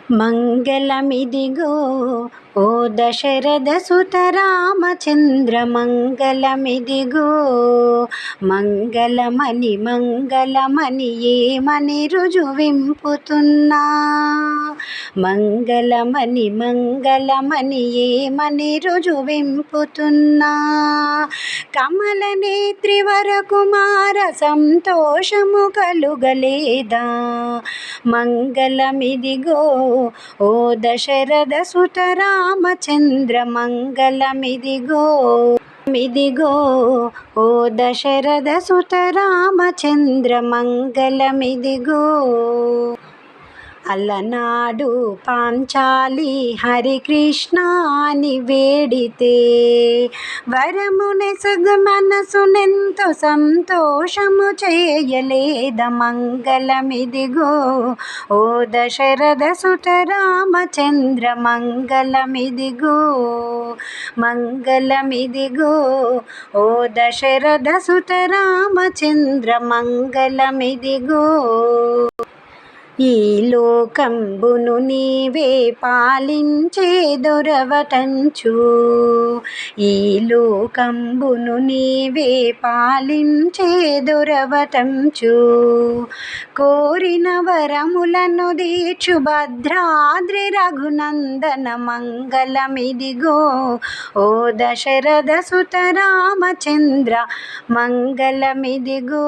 మంగళమిదిగో ఓ దశరథ సుత రామచంద్ర మంగళమిదిగో మంగళమని మంగళమని ఏమని రుజువింపుతున్నా మంగళమని మంగళమని ఏమని రుజువింపుతున్నా కమల నేత్రి వరకుమార సంతోషము కలుగలేదా మంగళమిదిగో ఓ దశరథ సుత రామచంద్ర మంగళమిదిగో ఓ దశరథ సుత రామచంద్ర మంగళమిదిగో అలనాడు పాంచాలి హరికృష్ణ అని వేడితే వరమునెసగు మనసునెంతో సంతోషము చేయలేద మంగళమిదిగో ఓ దశరథ సుత రామచంద్ర మంగళమిదిగో మంగళమిదిగో ఓ దశరథ సుత రామచంద్ర మంగళమిదిగో ఈ లోకంబును నీవే పాలించే దొరవటంచు ఈ లోకంబును నీవే పాలించే దొరవటంచు కోరిన వరములను దీర్చు భద్రాద్రి రఘునందన మంగళమిదిగో ఓ దశరథ సుత రామచంద్ర మంగళమిదిగో